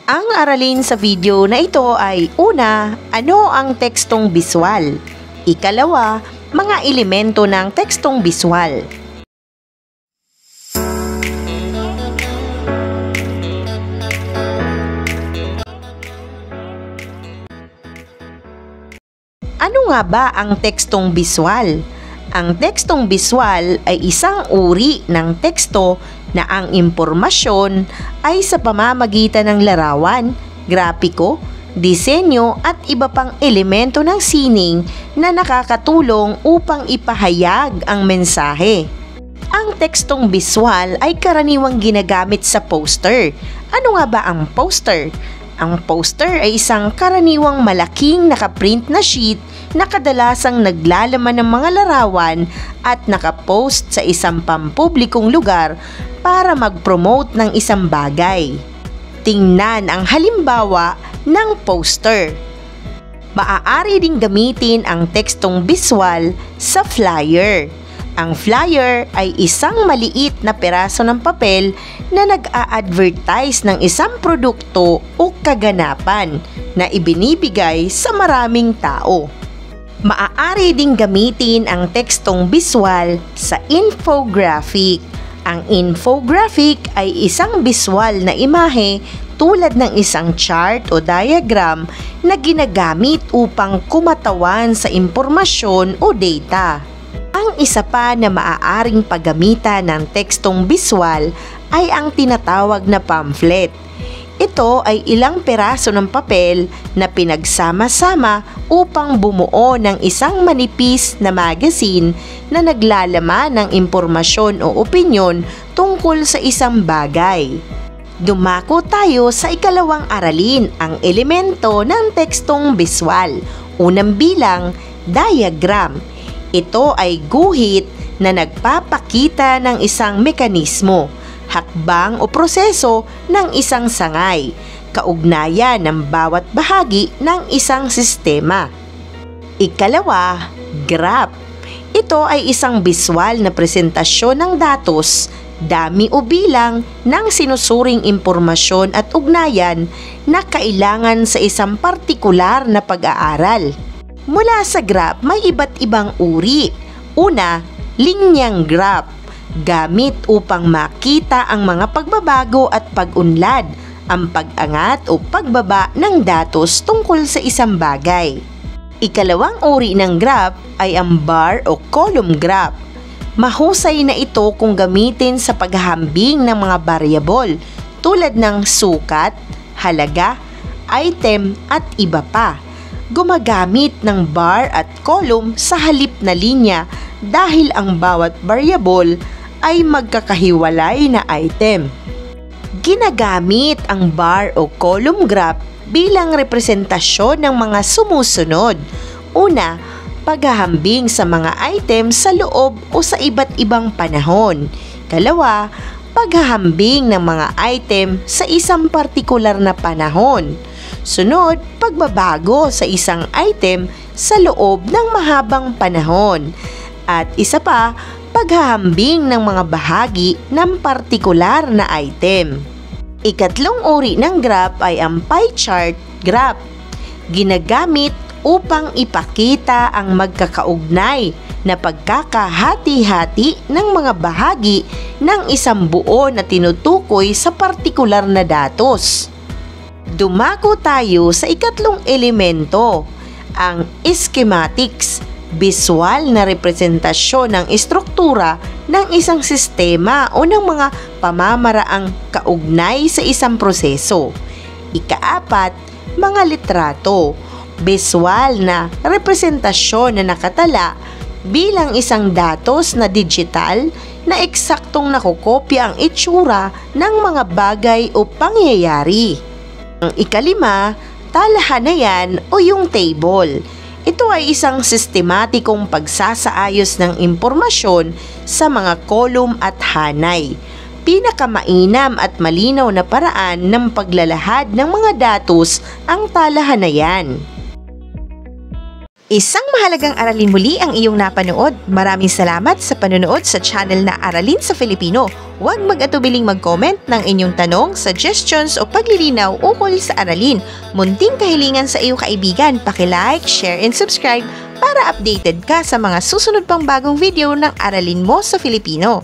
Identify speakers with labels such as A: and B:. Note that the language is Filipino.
A: Ang aralin sa video na ito ay una, ano ang tekstong biswal? Ikalawa, mga elemento ng tekstong biswal. Ano nga ba ang tekstong biswal? Ang tekstong biswal ay isang uri ng teksto na ang impormasyon ay sa pamamagitan ng larawan, grapiko, disenyo at iba pang elemento ng sining na nakakatulong upang ipahayag ang mensahe. Ang tekstong biswal ay karaniwang ginagamit sa poster. Ano nga ba ang poster? Ang poster ay isang karaniwang malaking nakaprint na sheet na kadalasang naglalaman ng mga larawan at nakapost sa isang pampublikong lugar para mag-promote ng isang bagay. Tingnan ang halimbawa ng poster. Maaari ding gamitin ang tekstong biswal sa flyer. Ang flyer ay isang maliit na peraso ng papel na nag-a-advertise ng isang produkto o kaganapan na ibinibigay sa maraming tao. Maaari ding gamitin ang tekstong biswal sa infographic. Ang infographic ay isang biswal na imahe tulad ng isang chart o diagram na ginagamit upang kumatawan sa impormasyon o data. Ang isa pa na maaaring paggamitan ng tekstong biswal ay ang tinatawag na pamphlet. Ito ay ilang peraso ng papel na pinagsama-sama upang bumuo ng isang manipis na magazine na naglalaman ng impormasyon o opinyon tungkol sa isang bagay. Dumako tayo sa ikalawang aralin, ang elemento ng tekstong biswal. Unang bilang, diagram. Ito ay guhit na nagpapakita ng isang mekanismo, hakbang o proseso ng isang sangay, kaugnayan ng bawat bahagi ng isang sistema. Ikalawa, graph. Ito ay isang biswal na presentasyon ng datos, dami o bilang ng sinusuring impormasyon at ugnayan na kailangan sa isang partikular na pag-aaral. Mula sa graph, may iba't ibang uri. Una, linyang graph. Gamit upang makita ang mga pagbabago at pag-unlad, ang pag-angat o pagbaba ng datos tungkol sa isang bagay. Ikalawang uri ng graph ay ang bar o column graph. Mahusay na ito kung gamitin sa paghahambing ng mga variable tulad ng sukat, halaga, item at iba pa. Gumagamit ng bar at column sa halip na linya dahil ang bawat variable ay magkakahiwalay na item. Ginagamit ang bar o column graph bilang representasyon ng mga sumusunod. Una, paghahambing sa mga item sa loob o sa iba't ibang panahon. Kalawa, paghahambing ng mga item sa isang partikular na panahon. Sunod, pagbabago sa isang item sa loob ng mahabang panahon. At isa pa, paghahambing ng mga bahagi ng partikular na item. Ikatlong uri ng graph ay ang pie chart graph. Ginagamit upang ipakita ang magkakaugnay na pagkakahati-hati ng mga bahagi ng isang buo na tinutukoy sa partikular na datos. Dumako tayo sa ikatlong elemento, ang schematics. Biswal na representasyon ng estruktura ng isang sistema o ng mga pamamaraang kaugnay sa isang proseso. Ikaapat, mga litrato. Biswal na representasyon na nakatala bilang isang datos na digital na eksaktong nakokopya ang itsura ng mga bagay o pangyayari. Ang ikalima, talahanayan o yung table. Ito ay isang sistematikong pagsasaayos ng impormasyon sa mga kolum at hanay. Pinakamainam at malinaw na paraan ng paglalahad ng mga datos ang talahanayan.
B: Isang mahalagang aralin muli ang iyong napanood. Maraming salamat sa panonood sa channel na Aralin sa Filipino. Huwag mag-atubiling mag-comment ng inyong tanong, suggestions o paglilinaw ukol sa aralin. Munting kahilingan sa iyong kaibigan, paki-like, share and subscribe para updated ka sa mga susunod pang bagong video ng Aralin mo sa Filipino.